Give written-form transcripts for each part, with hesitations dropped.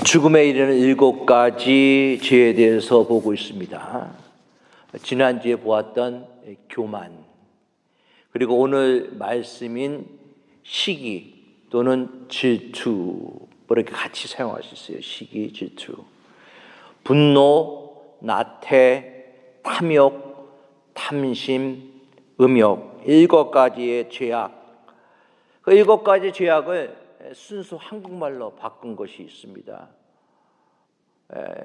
죽음에 이르는 7가지 죄에 대해서 보고 있습니다. 지난주에 보았던 교만, 그리고 오늘 말씀인 시기 또는 질투, 이렇게 같이 사용할 수 있어요. 시기, 질투, 분노, 나태, 탐욕, 탐심, 음욕, 7가지의 죄악. 그 7가지 죄악을 순수 한국말로 바꾼 것이 있습니다.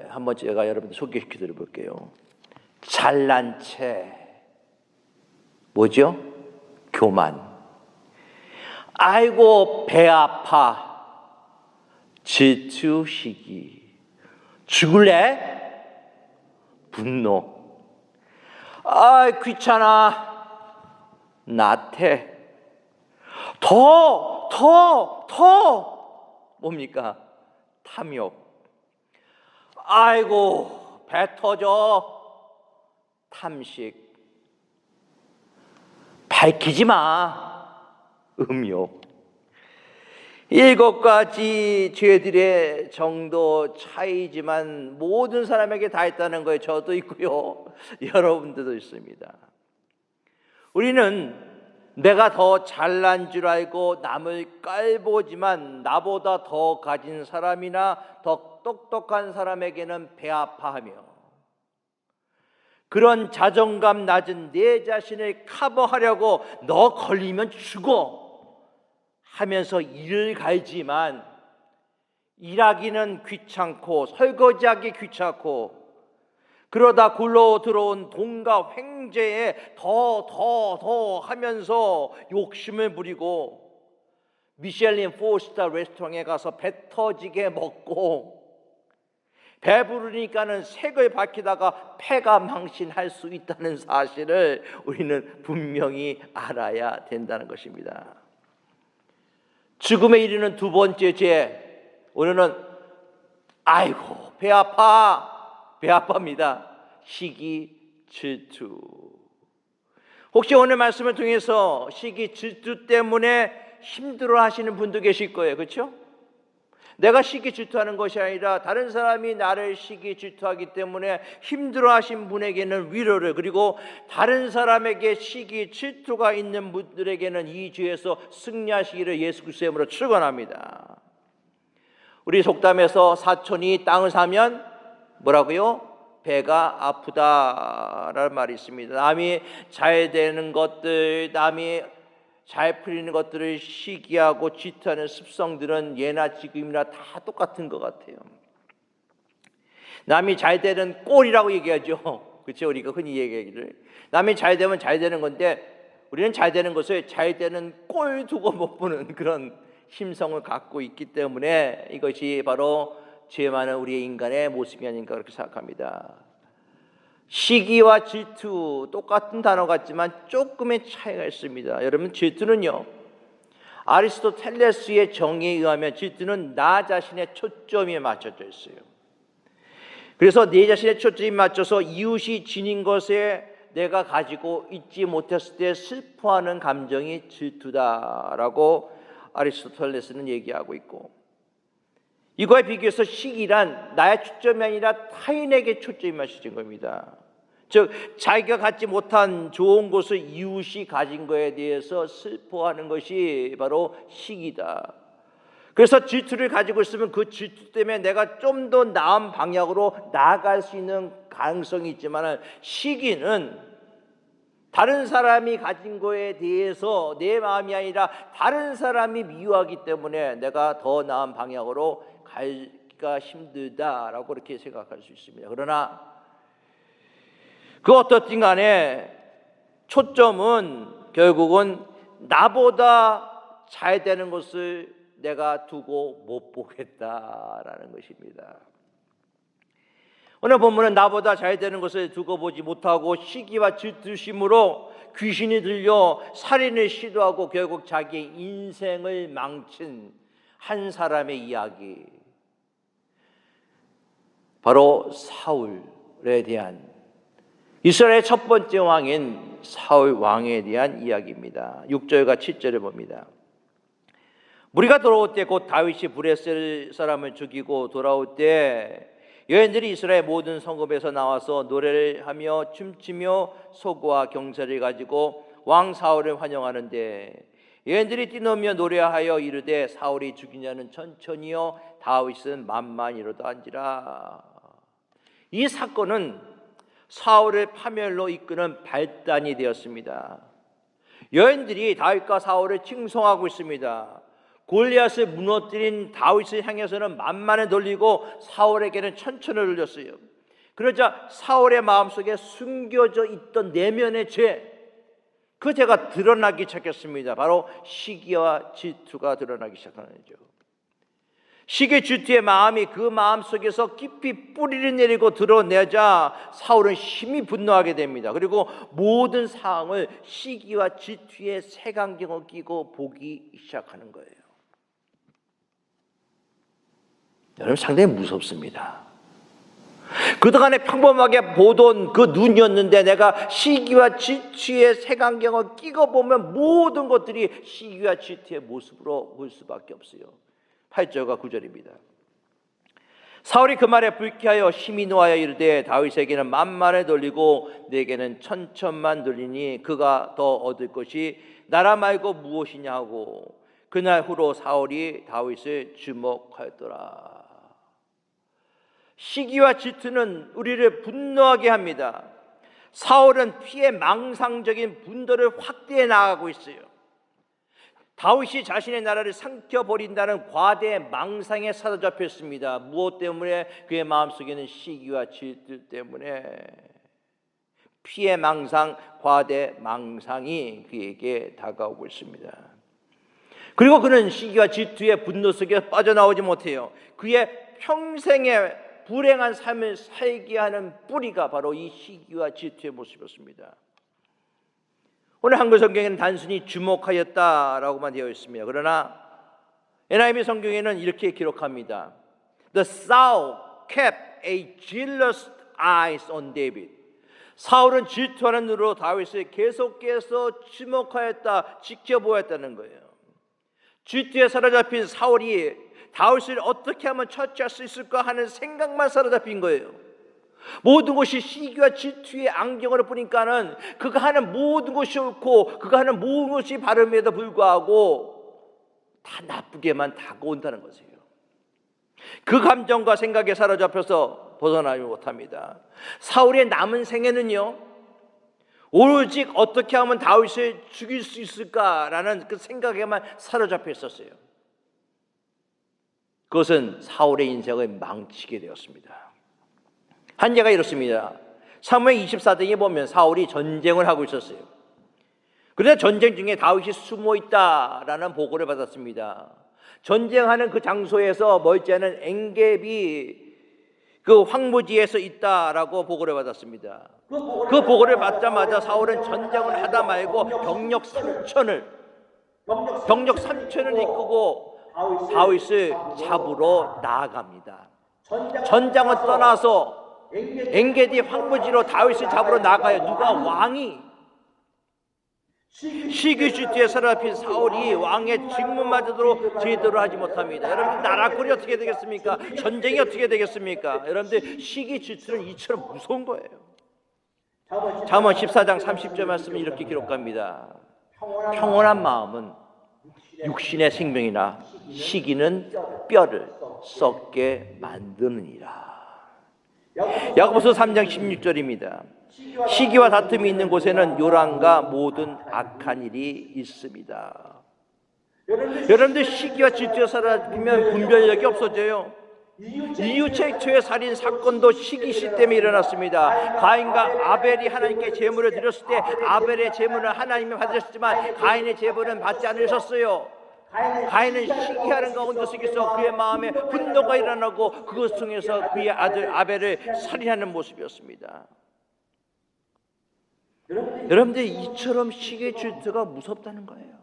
한번 제가 여러분들 소개시켜 드려 볼게요. 잘난 체, 뭐죠? 교만. 아이고 배 아파, 질투, 시기. 죽을래? 분노. 아 귀찮아, 나태. 더 뭡니까? 탐욕. 아이고 배 터져, 탐식. 밝히지 마, 음욕. 7가지 죄들의 정도 차이지만 모든 사람에게 다 있다는 거예요. 저도 있고요, 여러분들도 있습니다. 우리는 내가 더 잘난 줄 알고 남을 깔보지만 나보다 더 가진 사람이나 더 똑똑한 사람에게는 배아파하며, 그런 자존감 낮은 내 자신을 커버하려고 너 걸리면 죽어 하면서 일을 갈지만 일하기는 귀찮고 설거지하기 귀찮고, 그러다 굴러 들어온 돈과 횡재에 더 하면서 욕심을 부리고 미슐린 4스타 레스토랑에 가서 배 터지게 먹고, 배부르니까는 색을 밝히다가 폐가 망신할 수 있다는 사실을 우리는 분명히 알아야 된다는 것입니다. 죽음에 이르는 2번째 죄, 오늘은 아이고 배 아파, 배 아파입니다. 시기, 질투. 혹시 오늘 말씀을 통해서 시기, 질투 때문에 힘들어 하시는 분도 계실 거예요. 그렇죠? 내가 시기, 질투하는 것이 아니라 다른 사람이 나를 시기, 질투하기 때문에 힘들어 하신 분에게는 위로를, 그리고 다른 사람에게 시기, 질투가 있는 분들에게는 이 죄에서 승리하시기를 예수 그리스도의 이름으로 축원합니다. 우리 속담에서 사촌이 땅을 사면 뭐라고요? 배가 아프다라는 말이 있습니다. 남이 잘 되는 것들, 남이 잘 풀리는 것들을 시기하고 질투하는 습성들은 예나 지금이나 다 똑같은 것 같아요. 남이 잘 되는 꼴이라고 얘기하죠. 그렇죠? 우리가 흔히 얘기하기를 남이 잘 되면 잘 되는 건데, 우리는 잘 되는 것을 잘 되는 꼴 두고 못 보는 그런 심성을 갖고 있기 때문에 이것이 바로 죄 많은 우리의 인간의 모습이 아닌가 그렇게 생각합니다. 시기와 질투 똑같은 단어 같지만 조금의 차이가 있습니다. 여러분, 질투는요, 아리스토텔레스의 정의에 의하면 질투는 나 자신의 초점이 맞춰져 있어요. 그래서 내 자신의 초점이 맞춰서 이웃이 지닌 것에 내가 가지고 있지 못했을 때 슬퍼하는 감정이 질투다라고 아리스토텔레스는 얘기하고 있고, 이거에 비교해서 시기란 나의 초점이 아니라 타인에게 초점이 맞춰진 겁니다. 즉 자기가 갖지 못한 좋은 것을 이웃이 가진 것에 대해서 슬퍼하는 것이 바로 시기다. 그래서 질투를 가지고 있으면 그 질투 때문에 내가 좀 더 나은 방향으로 나아갈 수 있는 가능성이 있지만, 시기는 다른 사람이 가진 거에 대해서 내 마음이 아니라 다른 사람이 미워하기 때문에 내가 더 나은 방향으로 가기가 힘들다라고 그렇게 생각할 수 있습니다. 그러나 그 어떻든 간에 초점은 결국은 나보다 잘 되는 것을 내가 두고 못 보겠다라는 것입니다. 오늘 본문은 나보다 잘 되는 것을 두고 보지 못하고 시기와 질투심으로 귀신이 들려 살인을 시도하고 결국 자기의 인생을 망친 한 사람의 이야기, 바로 사울에 대한, 이스라엘의 첫 번째 왕인 사울 왕에 대한 이야기입니다. 6절과 7절을 봅니다. 무리가 돌아올 때 곧 다윗이 브레셀 사람을 죽이고 돌아올 때 여인들이 이스라엘 모든 성읍에서 나와서 노래를 하며 춤추며 소고와 경찰을 가지고 왕 사울을 환영하는데 여인들이 뛰놀며 노래하여 이르되 사울이 죽이냐는 천천히요 다윗은 만만히로다 한지라. 이 사건은 사울을 파멸로 이끄는 발단이 되었습니다. 여인들이 다윗과 사울을 칭송하고 있습니다. 골리앗을 무너뜨린 다윗을 향해서는 만만을 돌리고 사울에게는 천천을 돌렸어요. 그러자 사울의 마음속에 숨겨져 있던 내면의 죄, 그 죄가 드러나기 시작했습니다. 바로 시기와 질투가 드러나기 시작하는 거죠. 시기 질투의 마음이 그 마음속에서 깊이 뿌리를 내리고 드러내자 사울은 심히 분노하게 됩니다. 그리고 모든 상황을 시기와 질투의 색안경을 끼고 보기 시작하는 거예요. 여러분, 상당히 무섭습니다. 그동안에 평범하게 보던 그 눈이었는데 내가 시기와 질투의 색안경을 끼고 보면 모든 것들이 시기와 질투의 모습으로 볼 수밖에 없어요. 8절과 9절입니다. 사울이 그 말에 불쾌하여 심히 노하여 이르되 다윗에게는 만만을 돌리고 내게는 천천만 돌리니 그가 더 얻을 것이 나라 말고 무엇이냐 하고 그날 후로 사울이 다윗을 주목하였더라. 시기와 질투는 우리를 분노하게 합니다. 사울은 피해 망상적인 분노를 확대해 나가고 있어요. 다윗이 자신의 나라를 삼켜버린다는 과대 망상에 사로잡혔습니다. 무엇 때문에? 그의 마음속에는 시기와 질투 때문에 피해 망상, 과대 망상이 그에게 다가오고 있습니다. 그리고 그는 시기와 질투의 분노 속에 빠져나오지 못해요. 그의 평생의 불행한 삶을 살게 하는 뿌리가 바로 이 시기와 질투의 모습이었습니다. 오늘 한글 성경에는 단순히 주목하였다라고만 되어 있습니다. 그러나 NIV 성경에는 이렇게 기록합니다. The Saul kept a jealous eyes on David. 사울은 질투하는 눈으로 다윗을 계속해서 주목하였다, 지켜보았다는 거예요. 질투에 사로잡힌 사울이 다윗을 어떻게 하면 처치할 수 있을까 하는 생각만 사로잡힌 거예요. 모든 것이 시기와 질투의 안경으로 보니까는 그가 하는 모든 것이 옳고 그가 하는 모든 것이 바름에도 불구하고 다 나쁘게만 다가온다는 것이에요. 그 감정과 생각에 사로잡혀서 벗어나지 못합니다. 사울의 남은 생애는요, 오로지 어떻게 하면 다윗을 죽일 수 있을까라는 그 생각에만 사로잡혀 있었어요. 그것은 사울의 인생을 망치게 되었습니다. 한계가 이렇습니다. 사무엘 24장에 보면 사울이 전쟁을 하고 있었어요. 그런데 전쟁 중에 다윗이 숨어 있다라는 보고를 받았습니다. 전쟁하는 그 장소에서 멀지 않은 엔게비 그 황무지에서 있다라고 보고를 받았습니다. 그 보고를 받자마자 사울은 전쟁을 하다 말고 병력 3천을 이끌고 다윗을 잡으러 나아갑니다. 전장을 떠나서 엔게디 황무지로 다윗을 잡으러 나가요. 누가? 왕이. 시기 질투에 사로잡힌 사울이 왕의 직무마저도 제대로 하지 못합니다. 여러분들 나라꼴이 어떻게 되겠습니까? 전쟁이 어떻게 되겠습니까? 여러분들 시기 질투는 이처럼 무서운 거예요. 잠언 14장 30절 말씀은 이렇게 기록합니다. 평온한 마음은 육신의 생명이나 시기는 뼈를 썩게 만드느니라. 야고보서 3장 16절입니다. 시기와 다툼이 있는 곳에는 요란과 모든 악한 일이 있습니다. 여러분들 시기와 질투에 사로잡히면 분별력이 없어져요. 이웃의 살인 사건도 시기시 때문에 일어났습니다. 가인과 아벨이 하나님께 제물을 드렸을 때 아벨의 제물을 하나님이 받으셨지만 가인의 제물은 받지 않으셨어요. 가인은 시기하는 가운데 속에서 그의 마음에 분노가 일어나고 그것 통해서 그의 아들 아벨을 살인하는 모습이었습니다. 여러분들 이처럼 시기의 질투가 무섭다는 거예요.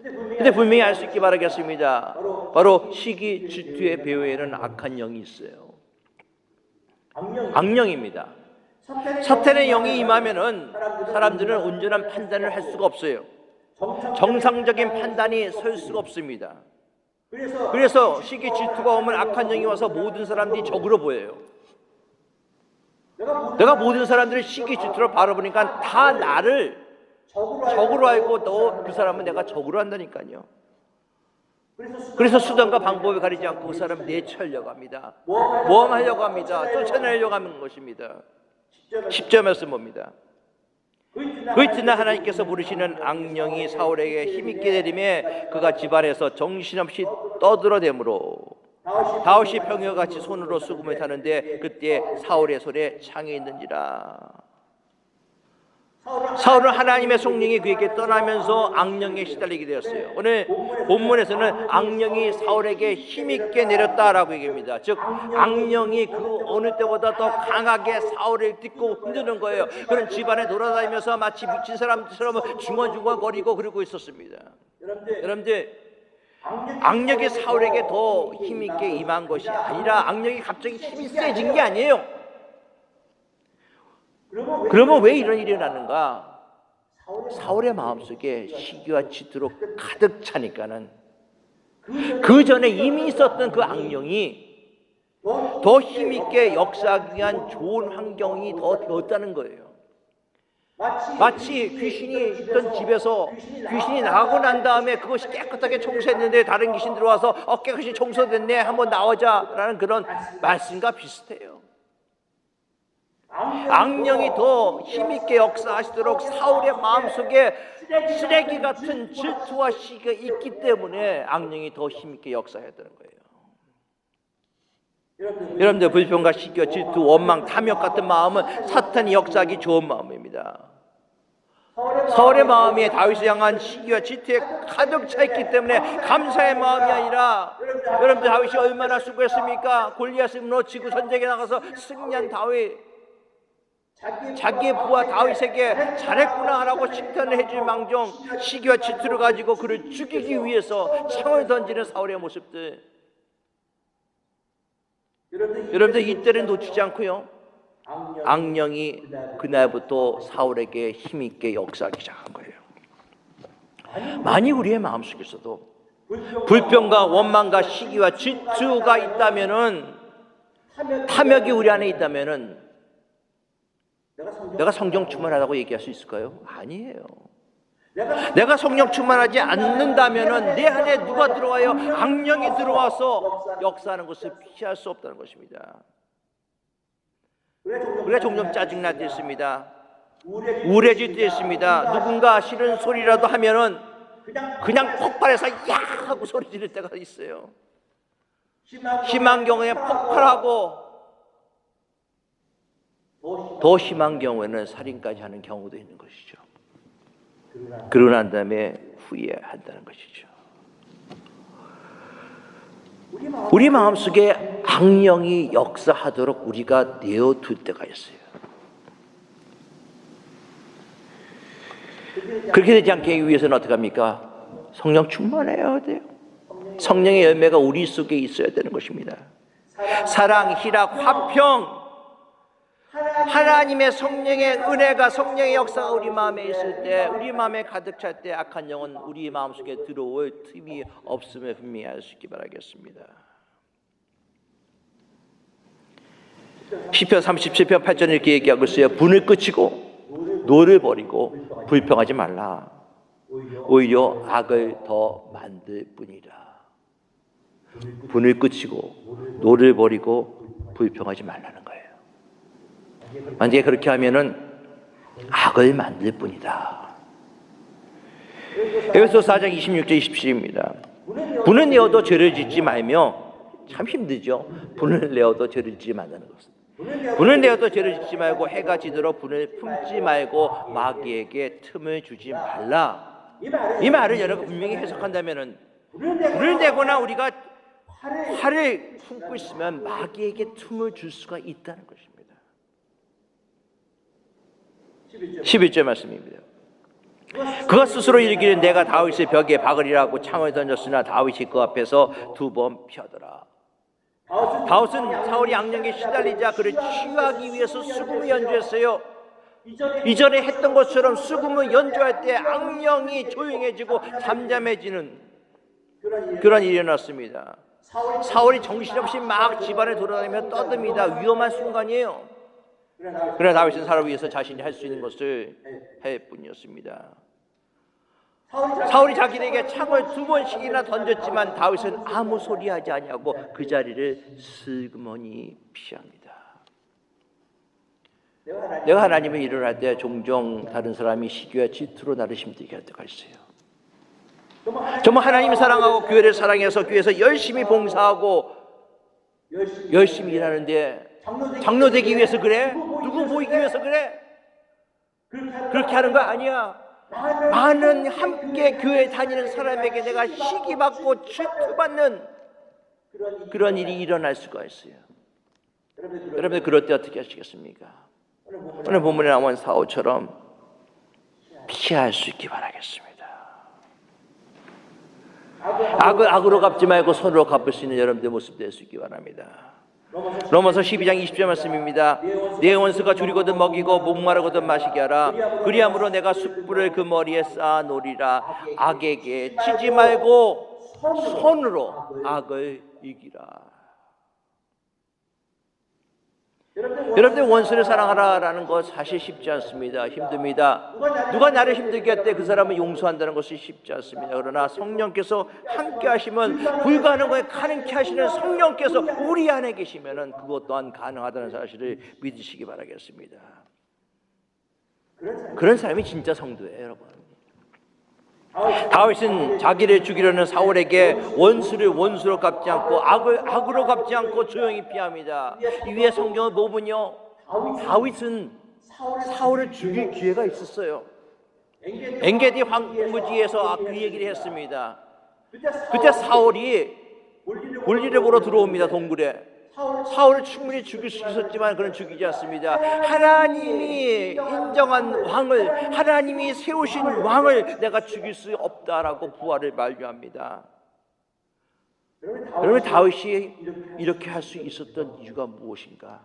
근데 분명히 알 수 있기 바라겠습니다. 바로 시기 질투의 배후에는 악한 영이 있어요. 악령입니다. 사탄의 영이 임하면은 사람들은 온전한 판단을 할 수가 없어요. 정상적인 판단이 설 수가 없습니다. 그래서 시기 질투가 오면 악한 영이 와서 모든 사람들이 적으로 보여요. 내가 모든 사람들을 시기 질투로 바라보니까 다 나를 적으로 알고 또 그 사람은 내가 적으로 한다니까요. 그래서 수단과 방법을 가리지 않고 그 사람을 내치려고 합니다. 모험하려고 합니다. 쫓아내려고 하는 것입니다. 10절 말씀 봅니다. 그 이튿날 하나님께서 부르시는 악령이 사울에게 힘있게 내림에 그가 집안에서 정신없이 떠들어대므로 다윗이 병여같이 손으로 수금을 타는데 그때 사울의 손에 창이 있는지라. 사울은 하나님의 성령이 그에게 떠나면서 악령에 시달리게 되었어요. 오늘 본문에서는 악령이 사울에게 힘있게 내렸다라고 얘기합니다. 즉 악령이 그 어느 때보다 더 강하게 사울을 딛고 흔드는 거예요. 그런 집안에 돌아다니면서 마치 미친 사람처럼 중얼중얼거리고 그러고 있었습니다. 여러분들, 악령이 사울에게 더 힘있게 임한 것이 아니라 악령이 갑자기 힘이 세진 게 아니에요. 그러면 왜 이런 일이 일어나는가? 사울의 마음속에 시기와 질투로 가득 차니까는 그 전에 이미 있었던 그 악령이 더 힘있게 역사하기 위한 좋은 환경이 더 되었다는 거예요. 마치 귀신이 있던 집에서 귀신이 나가고 난 다음에 그것이 깨끗하게 청소했는데 다른 귀신 들어와서 깨끗이 청소됐네, 한번 나오자라는 그런 말씀과 비슷해요. 악령이 더 힘있게 역사하시도록 사울의 마음속에 쓰레기 같은 질투와 시기가 있기 때문에 악령이 더 힘있게 역사했다는 거예요. 여러분들, 불평과 시기와 질투, 원망, 탐욕 같은 마음은 사탄이 역사하기 좋은 마음입니다. 사울의 마음이 다윗을 향한 시기와 질투에 가득 차 있기 때문에 감사의 마음이 아니라, 여러분들 다윗이 얼마나 수고했습니까? 골리앗을 무너뜨리고 전쟁에 나가서 승리한 다윗, 자기의 부하 다윗에게 잘했구나라고 칭찬을 해줄 망정 시기와 질투를 가지고 그를 죽이기 위해서 창을 던지는 사울의 모습들, 여러분들 이때는 놓치지 않고요, 악령이 그날부터 사울에게 힘있게 역사하기 시작한 거예요. 만약 우리의 마음속에서도 불평과 원망과 시기와 질투가 있다면은, 탐욕이 우리 안에 있다면은 내가 성령 충만하다고 얘기할 수 있을까요? 아니에요. 내가 성령 충만하지 않는다면은 내 안에 누가 들어와요? 악령이 들어와서 역사하는 것을 피할 수 없다는 것입니다. 우리가 종종 짜증날 때 있습니다. 우울해질 때 있습니다. 누군가 싫은 소리라도 하면은 그냥 폭발해서 야 하고 소리 지를 때가 있어요. 심한 경우에 폭발하고, 더 심한 경우에는 살인까지 하는 경우도 있는 것이죠. 그러고 난 다음에 후회한다는 것이죠. 우리 마음속에 악령이 역사하도록 우리가 내어둘 때가 있어요. 그렇게 되지 않게 위해서는 어떻게 합니까? 성령 충만해야 돼요. 성령의 열매가 우리 속에 있어야 되는 것입니다. 사랑, 희락, 화평, 하나님의 성령의 은혜가, 성령의 역사가 우리 마음에 있을 때, 우리 마음에 가득 찰 때 악한 영은 우리 마음속에 들어올 틈이 없음을 분명히 알 수 있기 바라겠습니다. 시편 37편 8절 이렇게 얘기하고 있어요. 분을 끄치고 노를 버리고 불평하지 말라. 오히려 악을 더 만들 뿐이라. 분을 끄치고 노를 버리고 불평하지 말라는 거예요. 만약에 그렇게 하면은 악을 만들 뿐이다. 에베소서 4장 26절 27절입니다. 분을 내어도 죄를 짓지 말며, 참 힘들죠. 분을 내어도 죄를 짓지 말라는 것은. 분을 내어도 죄를 짓지 말고 해가 지도록 분을 품지 말고 마귀에게 틈을 주지 말라. 이 말을 여러분 분명히 해석한다면은, 분을 내거나 우리가 활을 품고 있으면 마귀에게 틈을 줄 수가 있다는 것입니다. 11절 말씀입니다. 그가 스스로 이르기를 내가 다윗의 벽에 박으리라고 창을 던졌으나 다윗이 그 앞에서 2번 펴더라. 다윗은 사울이 악령에 시달리자 그를 치유하기 위해서 수금을 연주했어요. 이전에 했던 것처럼 수금을 연주할 때 악령이 조용해지고 잠잠해지는 그런 일이 일어났습니다. 사울이 정신없이 막 집안을 돌아다니며 떠듭니다. 위험한 순간이에요. 그러나 다윗은 사울을 위해서 자신이 할 수 있는 것을 할 뿐이었습니다. 사울이 자기에게 창을 2번씩이나 던졌지만 다윗은 아무 소리하지 아니하고 그 자리를 슬그머니 피합니다. 내가 하나님의 일을 할 때 종종 다른 사람이 시기와 질투로 나를 힘들게 할 때가 있어요. 정말 하나님을 사랑하고 교회를 사랑해서 교회에서 열심히 봉사하고 열심히 일하는데 장로 되기 위해서 그래? 누구 보이기 위해서 그래? 그렇게 하는 거 아니야. 많은 함께 교회 다니는 사람에게 내가 시기받고 질투받는 그런 일이 일어날 수가 있어요. 여러분들 그럴 때 어떻게 하시겠습니까? 오늘 본문에 나온 사울처럼 피할 수 있기 바라겠습니다. 악을 악으로 갚지 말고 선으로 갚을 수 있는 여러분들의 모습 될 수 있기 바랍니다. 로마서 12장 20절 말씀입니다. 내 원수가 줄이거든 먹이고 목마르거든 마시게 하라. 그리함으로 내가 숯불을 그 머리에 쌓아 놓으리라. 악에게 치지 말고 선으로 악을 이기라. 여러분들 원수를 사랑하라라는 것 사실 쉽지 않습니다. 힘듭니다. 누가 나를 힘들게 할 때 그 사람을 용서한다는 것이 쉽지 않습니다. 그러나 성령께서 함께 하시면 불가능을 가능케 하시는 성령께서 우리 안에 계시면 그것 또한 가능하다는 사실을 믿으시기 바라겠습니다. 그런 사람이 진짜 성도예요, 여러분. 다윗은 자기를 죽이려는 사울에게 원수를 원수로 갚지 않고 악을 악으로 갚지 않고 조용히 피합니다. 이 위에 성경을 보면요, 다윗은 사울을 죽일 기회가 있었어요. 엔게디 황무지에서 그 얘기를 했습니다. 그때 사울이 볼일을 보러 들어옵니다. 동굴에. 사울을 충분히 죽일 수 있었지만 그는 죽이지 않습니다. 하나님이 인정한 왕을, 하나님이 세우신 왕을 내가 죽일 수 없다라고 부활을 만류합니다. 여러분, 다윗이 이렇게 할 수 있었던 이유가 무엇인가?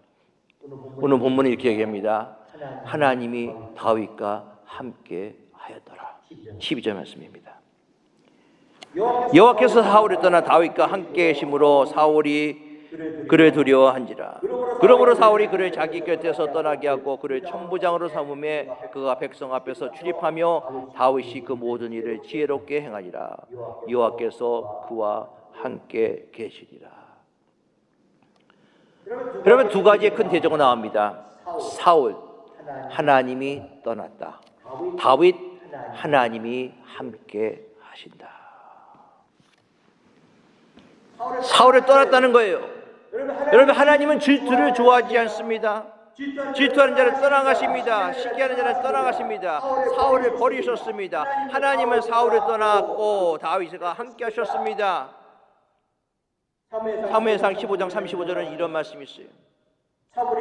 오늘 본문은 이렇게 얘기합니다. 하나님이 다윗과 함께 하였더라. 12절 말씀입니다. 여호와께서 사울을 떠나 다윗과 함께 계심으로 사울이 그를 두려워한지라. 그러므로 사울이 그를 자기 곁에서 떠나게 하고 그를 천부장으로 삼음에 그가 백성 앞에서 출입하며 다윗이 그 모든 일을 지혜롭게 행하니라. 여호와께서 그와 함께 계시리라. 그러면 두 가지의 큰 대조가 나옵니다. 사울, 하나님이 떠났다. 다윗, 하나님이 함께 하신다. 사울을 떠났다는 거예요. 여러분, 하나님은 질투를 좋아하지 않습니다. 질투하는 자를 떠나가십니다. 시기하는 자를 떠나가십니다. 사울을 버리셨습니다. 하나님은 사울을 떠났고 다윗과 함께 하셨습니다. 사무엘상 15장 35절은 이런 말씀이 있어요.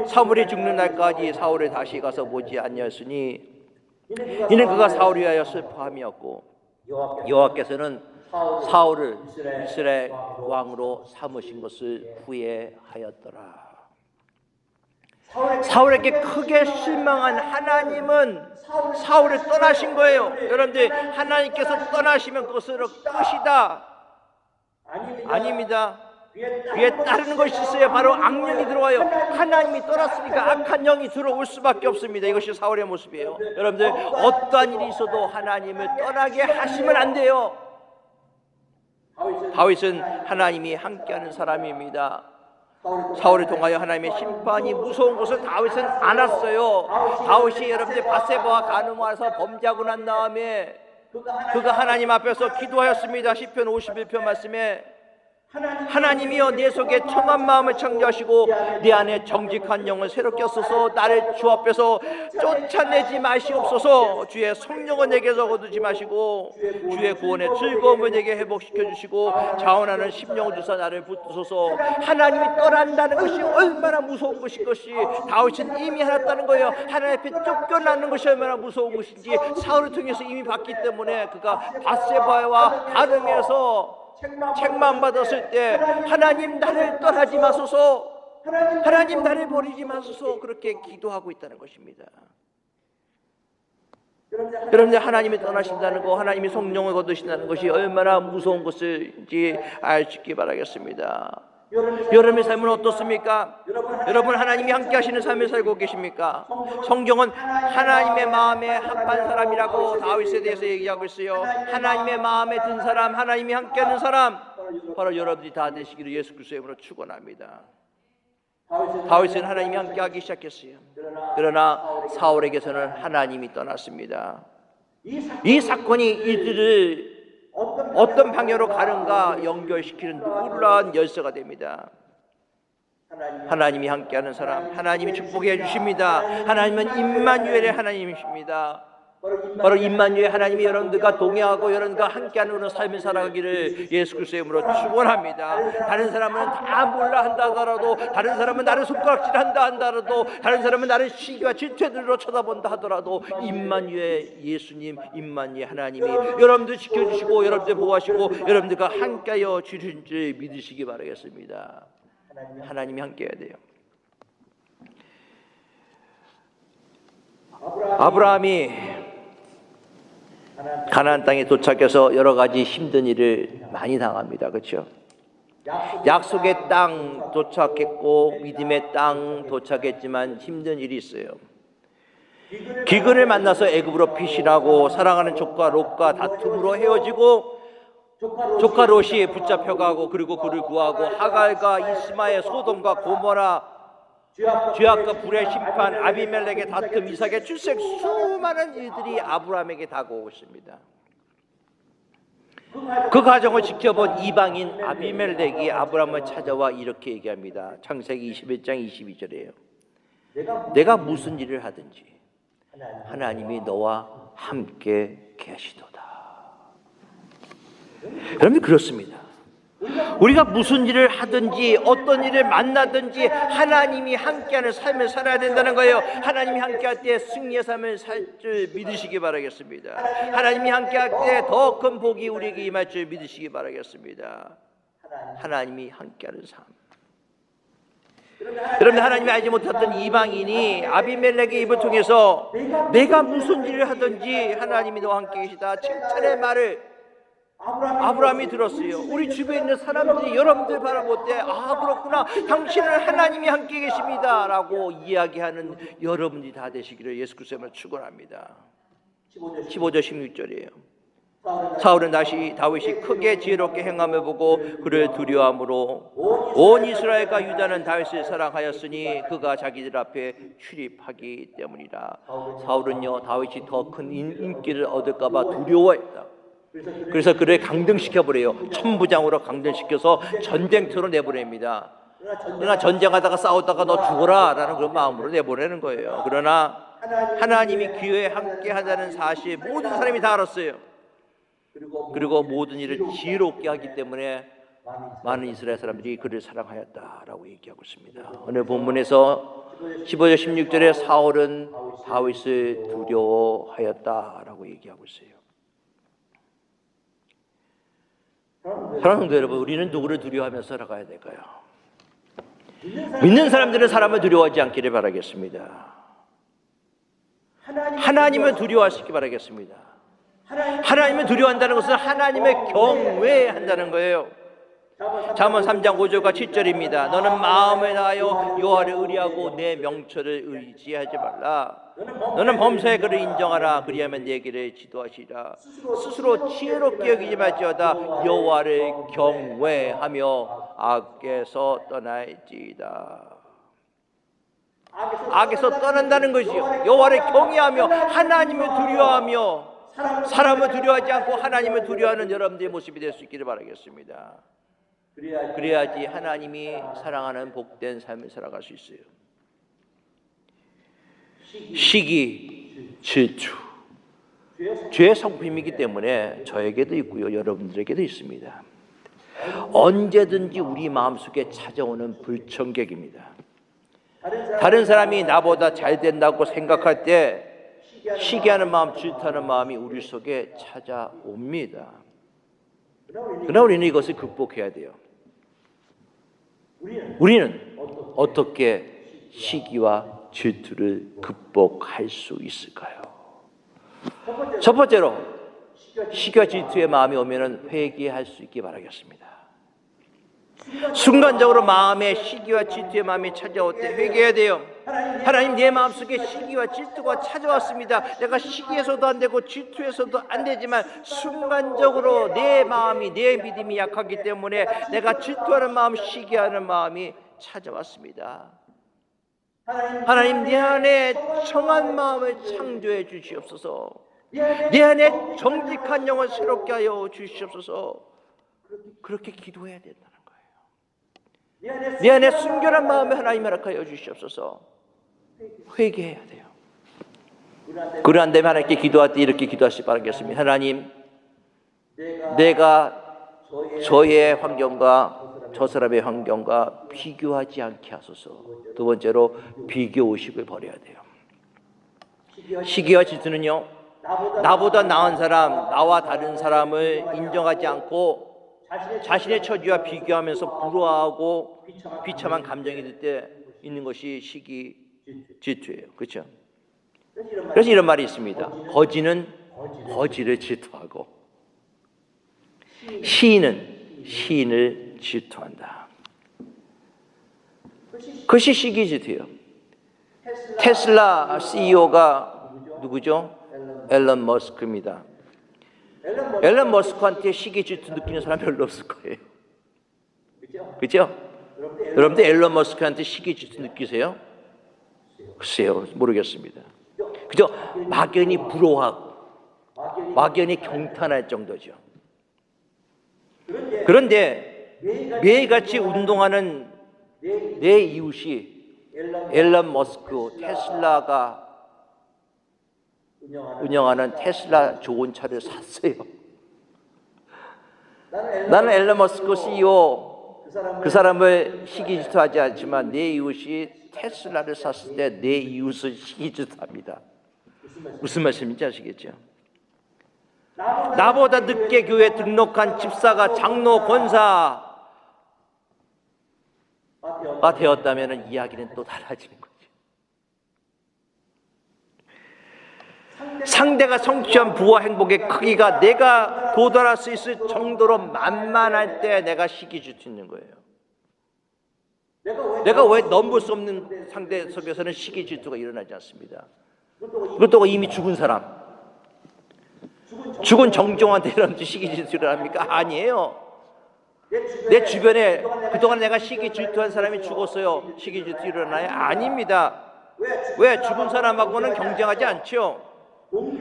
사울이 죽는 날까지 사울을 다시 가서 보지 아니하였으니 이는 그가 사울을 위하여 슬퍼함이었고 여호와께서는 사울을 이스라엘 왕으로 삼으신 것을 후회하였더라. 사울에게 크게 실망한 하나님은 사울을 떠나신 거예요. 여러분들, 하나님께서 떠나시면 그것으로 끝이다. 아닙니다. 그에 따르는 것이 있어요. 바로 악령이 들어와요. 하나님이 떠났으니까 악한 영이 들어올 수밖에 없습니다. 이것이 사울의 모습이에요. 여러분들, 어떠한 일이 있어도 하나님을 떠나게 하시면 안 돼요. 다윗은 하나님이 함께하는 사람입니다. 사울을 통하여 하나님의 심판이 무서운 것을 다윗은 알았어요. 다윗이 여러분들 밧세바와 간음와서 범죄하고 난 다음에 그가 하나님 앞에서 기도하였습니다. 시편 51편 말씀에 하나님이여 내 속에 청한 마음을 창조하시고 내 안에 정직한 영을 새롭게 하소서. 나를 주 앞에서 쫓아내지 마시옵소서. 주의 성령을 내게서 거두지 마시고 주의 구원의 즐거움을 내게 회복시켜 주시고 자원하는 심령을 주사 나를 붙드소서. 하나님이 떠난다는 것이 얼마나 무서운 것인 것이 다윗은 이미 알았다는 거예요. 하나님 앞에 쫓겨나는 것이 얼마나 무서운 것인지 사울을 통해서 이미 봤기 때문에 그가 밧세바와 간음에서 책망 받았을 때 하나님 나를 떠나지 마소서, 하나님 나를 버리지 마소서, 그렇게 기도하고 있다는 것입니다. 여러분들 하나님이 떠나신다는 거, 하나님이 성령을 거두신다는 것이 얼마나 무서운 것인지 알 수 있기 바라겠습니다. 여러분의 삶은 어떻습니까? 여러분 하나님이 함께 하시는 삶을 살고 계십니까? 성경은 하나님의 마음에 합한 사람이라고 다윗에 대해서 얘기하고 있어요. 하나님의 마음에 든 사람, 하나님이 함께하는 사람, 바로 여러분이 다 되시기를 예수 그리스도의 이름으로 축원합니다. 다윗은 하나님이 함께하기 시작했어요. 그러나 사울에게서는 하나님이 떠났습니다. 이 사건이 이들을 어떤 방향으로 가는가 연결시키는 놀라운 열쇠가 됩니다. 하나님이 함께하는 사람, 하나님이 축복해 주십니다. 하나님은 임마누엘의 하나님이십니다. 바로 임마누엘 하나님이 여러분들과 동행하고 여러분들과 함께하는 그런 삶을 살아가기를 예수 그리스도의 이름으로 축원합니다. 다른 사람은 다 몰라 한다 하더라도, 다른 사람은 나를 손가락질한다 한다라도, 다른 사람은 나를 시기와 질투로 쳐다본다 하더라도 임마누엘 예수님, 임마누엘 하나님이 여러분들 지켜주시고 여러분들 보호하시고 여러분들과 함께하여 주신 줄 믿으시기 바라겠습니다. 하나님이 함께해야 돼요. 아브라함이 가나안 땅에 도착해서 여러 가지 힘든 일을 많이 당합니다. 그렇죠? 약속의 땅 도착했고 믿음의 땅 도착했지만 힘든 일이 있어요. 기근을 만나서 애굽으로 피신하고 사랑하는 조카 롯과 다툼으로 헤어지고 조카 롯이 붙잡혀가고 그리고 그를 구하고 하갈과 이스마엘, 소돔과 고모라, 죄악과 불의 심판, 아비멜렉의 다툼, 이삭의 출생, 수많은 일들이 아브라함에게 다가오고 있습니다. 그 과정을 지켜본 이방인 아비멜렉이 아브라함을 찾아와 이렇게 얘기합니다. 창세기 21장 22절이에요. 내가 무슨 일을 하든지 하나님이 너와 함께 계시도다. 여러분 그렇습니다. 우리가 무슨 일을 하든지 어떤 일을 만나든지 하나님이 함께하는 삶을 살아야 된다는 거예요. 하나님이 함께할 때 승리의 삶을 살 줄 믿으시기 바라겠습니다. 하나님이 함께할 때 더 큰 복이 우리에게 임할 줄 믿으시기 바라겠습니다. 하나님이 함께하는 삶. 여러분 하나님이 알지 못했던 이방인이 아비멜렉의 입을 통해서 내가 무슨 일을 하든지 하나님이 너와 함께 계시다 칭찬의 말을 아브라함이 들었어요. 우리 주변에 있는 사람들이 여러분들 바라볼 때 아 그렇구나 당신은 하나님이 함께 계십니다 라고 이야기하는 여러분이 다 되시기를 예수 그리스도로 축원합니다. 15절 16절이에요. 사울은 다시 다윗이 크게 지혜롭게 행함을 보고 그를 두려워함으로 온 이스라엘과 유다는 다윗을 사랑하였으니 그가 자기들 앞에 출입하기 때문이라. 사울은요 다윗이 더 큰 인기를 얻을까 봐 두려워했다. 그래서 그를 강등시켜버려요. 천부장으로 강등시켜서 전쟁터로 내보냅니다. 그러나 전쟁하다가 싸우다가 너 죽어라 라는 그런 마음으로 내보내는 거예요. 그러나 하나님이 기회에 함께 하자는 사실 모든 사람이 다 알았어요. 그리고 모든 일을 지혜롭게 하기 때문에 많은 이스라엘 사람들이 그를 사랑하였다라고 얘기하고 있습니다. 오늘 본문에서 15절 16절에 사울은 다윗을 두려워하였다라고 얘기하고 있어요. 사랑하는 성도 여러분, 우리는 누구를 두려워하면서 살아가야 될까요? 믿는 사람들은 사람을 두려워하지 않기를 바라겠습니다. 하나님을 두려워하시기 바라겠습니다. 하나님을 두려워한다는 것은 하나님을 경외한다는 거예요. 잠언 3장 5절과 7절입니다. 너는 마음을 다하여 여호와를 의뢰하고 내 명철을 의지하지 말라. 너는 범사의 그를 인정하라. 그리하면 내 길을 지도하시리라. 스스로 지혜롭게 여기지 말지어다. 여호와를 경외하며 악에서 떠날지이다. 악에서 떠난다는 것이요. 여호와를 경외하며 하나님을 두려워하며 사람을 두려워하지 않고 하나님을 두려워하는 여러분들의 모습이 될 수 있기를 바라겠습니다. 그래야지 하나님이 사랑하는 복된 삶을 살아갈 수 있어요. 시기, 질투, 죄의 성품이기 때문에 저에게도 있고요, 여러분들에게도 있습니다. 언제든지 우리 마음속에 찾아오는 불청객입니다. 다른 사람이 나보다 잘 된다고 생각할 때 시기하는 마음, 질투하는 마음이 우리 속에 찾아옵니다. 그러나 우리는 이것을 극복해야 돼요. 우리는 어떻게 시기와 질투를 극복할 수 있을까요? 첫 번째로 시기와 질투의 마음이 오면은 회개할 수 있게 바라겠습니다. 순간적으로 마음에 시기와 질투의 마음이 찾아올 때 회개해야 돼요. 하나님, 내 마음속에 시기와 질투가 찾아왔습니다. 내가 시기에서도 안 되고 질투에서도 안 되지만 순간적으로 내 마음이, 내 믿음이 약하기 때문에 내가 질투하는 마음, 시기하는 마음이 찾아왔습니다. 하나님, 내 안에 청한 마음을 창조해 주시옵소서. 내 안에 정직한 영을 새롭게 하여 주시옵소서. 그렇게 기도해야 된다는 거예요. 내 안에 순결한 마음을 하나님 허락하여 주시옵소서. 회개해야 돼요. 그러한 다음에 하나님께 기도할 때 이렇게 기도하시기 바라겠습니다. 하나님, 내가 저의 환경과 저 사람의 환경과 비교하지 않게 하소서. 두 번째로 비교 의식을 버려야 돼요. 시기와 질투는요, 나보다 나은 사람, 나와 다른 사람을 인정하지 않고 자신의 처지와 비교하면서 부러워하고 비참한 감정이 들 때 있는 것이 시기, 질투예요. 그렇죠? 그래서 이런 말이 있습니다. 거지는 거지를 질투하고 시인은 시인을 질투한다. 그것이 시기 질투예요. 테슬라 CEO가 누구죠? 앨런 머스크입니다. 앨런 머스크한테 시기 질투 느끼는 사람 별로 없을 거예요. 그렇죠? 여러분들 앨런 머스크한테 시기 질투 느끼세요? 글쎄요, 모르겠습니다. 그죠? 막연히 부러워하고 막연히 경탄할 정도죠. 그런데 매일같이 운동하는 내 이웃이 앨런 머스크, 테슬라가 운영하는 테슬라 좋은 차를 샀어요. 나는 앨런 머스크 CEO 그 사람을 시기 질투하지 않지만 내 이웃이 테슬라를 샀을 때 내 이웃을 시기 질투합니다. 무슨 말씀인지 아시겠죠? 나보다 늦게 교회에 등록한 집사가 장로 권사가 되었다면 이야기는 또 달라지는 거죠. 상대가 성취한 부와 행복의 크기가 내가 도달할 수 있을 정도로 만만할 때 내가 시기 질투 있는 거예요. 내가 왜 넘볼 수 없는 상대 속에서는 시기 질투가 일어나지 않습니다. 그것도 이미 죽은 사람, 죽은 정종한테 이런 시기 질투를 합니까? 아니에요. 내 주변에 그동안 내가 시기 질투한 사람이 죽었어요. 시기 질투 일어나요? 아닙니다. 왜? 죽은 사람하고는 경쟁하지 않죠.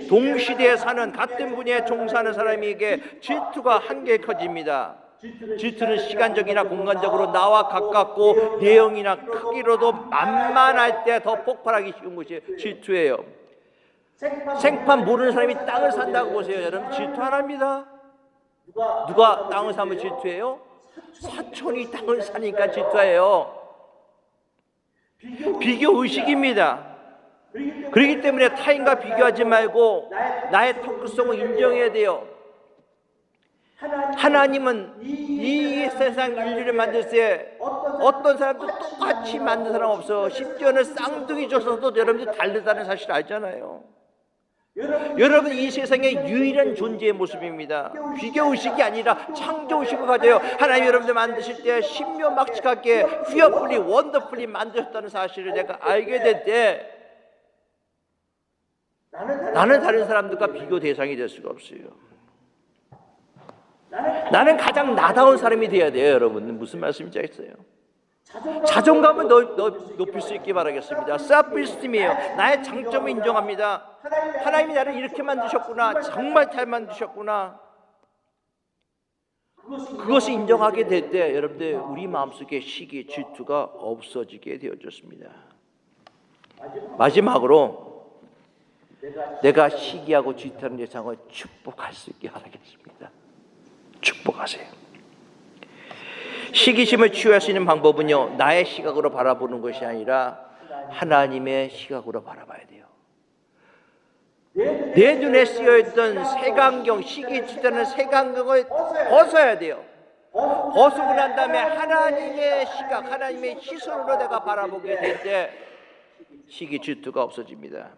동시대에 사는 같은 분야에 종사하는 사람에게 질투가 한결 커집니다. 질투는 시간적이나 공간적으로 나와 가깝고 내용이나 크기로도 만만할 때 더 폭발하기 쉬운 것이 질투예요. 생판 모르는 사람이 땅을 산다고 보세요. 여러분, 질투 안 합니다. 누가 땅을 사면 질투해요? 사촌이 땅을 사니까 질투해요. 비교 의식입니다. 그렇기 때문에 타인과 비교하지 말고 나의 특성을 인정해야 돼요. 하나님은 이 세상 인류를 만들 때 어떤 사람도 똑같이 만든 사람 없어. 심지어는 쌍둥이 줘서도 여러분들 다르다는 사실 알잖아요. 여러분, 이 세상의 유일한 존재의 모습입니다. 비교의식이 아니라 창조의식을 가져요. 하나님 여러분들 만드실 때 신묘막측하게 fearfully, wonderfully 만드셨다는 사실을 내가 알게 될 때 나는 다른 사람들과 비교 대상이 될 수가 없어요. 나는 가장 나다운 사람이 돼야 돼요. 여러분, 무슨 말씀인지 알겠어요? 자존감을 높일 수 있게 바라겠습니다. self-esteem이에요. 나의 장점을 인정합니다. 하나님이 나를 이렇게 만드셨구나. 정말 잘 만드셨구나. 그것을 인정하게 될 때 여러분들 우리 마음속에 시기, 질투가 없어지게 되어졌습니다. 마지막으로 내가 시기하고 질투하는 대상을 축복할 수 있게 바라겠습니다. 축복하세요. 시기심을 치유할 수 있는 방법은요, 나의 시각으로 바라보는 것이 아니라 하나님의 시각으로 바라봐야 돼요. 내 눈에 쓰여있던 색안경, 시기 질투하는 색안경을 벗어야 돼요. 벗고 난 다음에 하나님의 시각, 하나님의 시선으로 내가 바라보게 될 때 시기 질투가 없어집니다.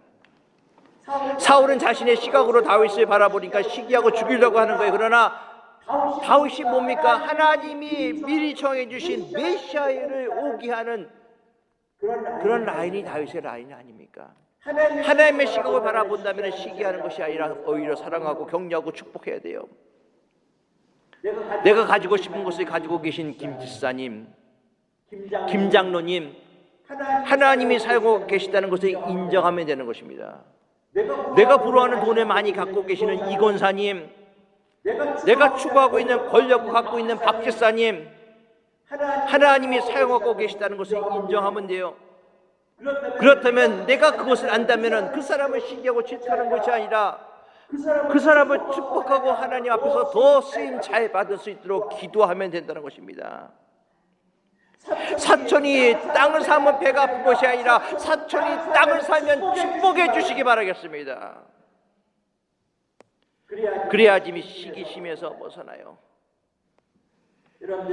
사울은 자신의 시각으로 다윗을 바라보니까 시기하고 죽이려고 하는 거예요. 그러나 다윗이 뭡니까? 하나님이 미리 정해 주신 메시아를 오게 하는 그런 라인이 다윗의 라인이 아닙니까? 하나님의 시각을 바라본다면 시기하는 것이 아니라 오히려 사랑하고 격려하고 축복해야 돼요. 내가 가지고 싶은 것을 가지고 계신 김지사님, 김장로님, 하나님이 사용하고 계시다는 것을 인정하면 되는 것입니다. 내가 부러워하는 돈을 많이 갖고 계시는 이건사님, 내가 추구하고 있는 권력을 갖고 있는 박지사님, 하나님이 사용하고 계시다는 것을 인정하면 돼요. 그렇다면 내가 그것을 안다면 그 사람을 시기하고 질투하는 것이 아니라 그 사람을 축복하고 하나님 앞에서 더 쓰임 잘 받을 수 있도록 기도하면 된다는 것입니다. 사촌이 땅을 사면 배가 아픈 것이 아니라 사촌이 땅을 사면 축복해 주시기 바라겠습니다. 그래야지 시기심에서 벗어나요.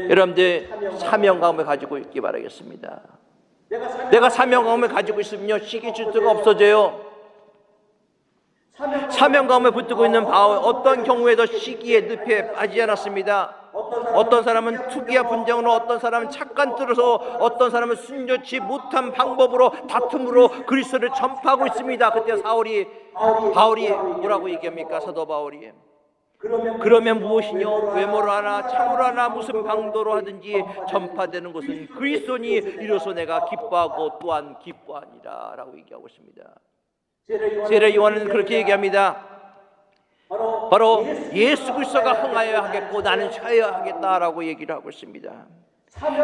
여러분들 사명감을 가지고 있기 바라겠습니다. 내가 사명감을 가지고 있으면요 시기 질투가 없어져요. 사명감을 붙들고 있는 바울, 어떤 경우에도 시기의 늪에 빠지지 않았습니다. 어떤 사람은 투기와 분쟁으로, 어떤 사람은 착한 뜻으로, 어떤 사람은 순조치 못한 방법으로, 다툼으로 그리스도를 전파하고 있습니다. 그때 바울이 뭐라고 얘기합니까? 사도 바울이 그러면 무엇이뇨? 외모로 하나 참으로 하나 무슨 방도로 하든지 전파되는 것은 그리스도니 이로써 내가 기뻐하고 또한 기뻐하니라 라고 얘기하고 있습니다. 세례 요한은 그렇게 얘기합니다. 바로 예수 그리스도가 흥하여야 하겠고 나는 쉬어야 하겠다라고 얘기를 하고 있습니다.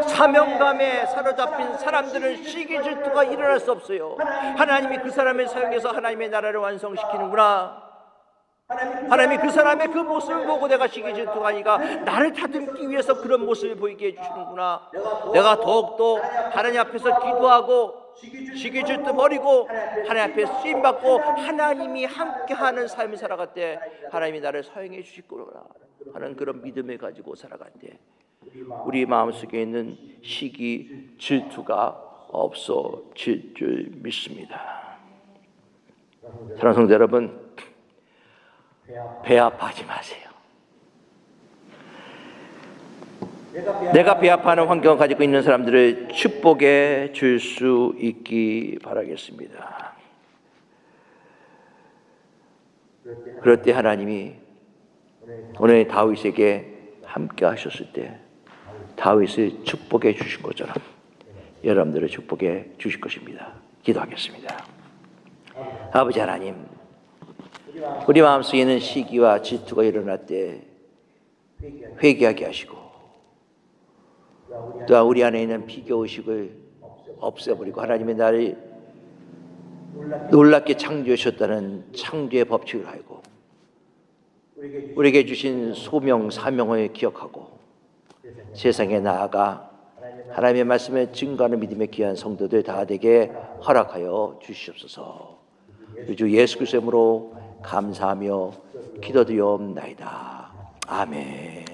사명감에 사로잡힌 사람들은 시기 질투가 일어날 수 없어요. 하나님이 그 사람을 사용해서 하나님의 나라를 완성시키는구나. 하나님이 그 사람의 그 모습을 보고 내가 시기 질투가 아니라 나를 다듬기 위해서 그런 모습을 보이게 해주시는구나. 내가 더욱더 하나님 앞에서 기도하고 시기 질투 버리고 하나님 앞에 쓰임받고 하나님이 함께하는 삶을 살아갈 때 하나님이 나를 사용해 주실 거라 하는 그런 믿음을 가지고 살아갈 때 우리 마음속에 있는 시기 질투가 없어질 줄 믿습니다. 사랑하는 성도 여러분, 배 아파하지 마세요. 내가 배 아파하는 환경을 가지고 있는 사람들을 축복해 줄 수 있기 바라겠습니다. 그럴 때 하나님이 오늘 다윗에게 함께 하셨을 때 다윗을 축복해 주신 것처럼 여러분들을 축복해 주실 것입니다. 기도하겠습니다. 아버지 하나님, 우리 마음속에 있는 시기와 질투가 일어날 때 회개하게 하시고 또한 우리 안에 있는 비교의식을 없애버리고 하나님의 나를 놀랍게 창조하셨다는 창조의 법칙을 알고 우리에게 주신 소명, 사명을 기억하고 세상에 나아가 하나님의 말씀에 증거하는 믿음의 귀한 성도들 다 되게 허락하여 주시옵소서. 주 예수 그리스도의 이름으로 감사하며 기도드리옵나이다. 아멘.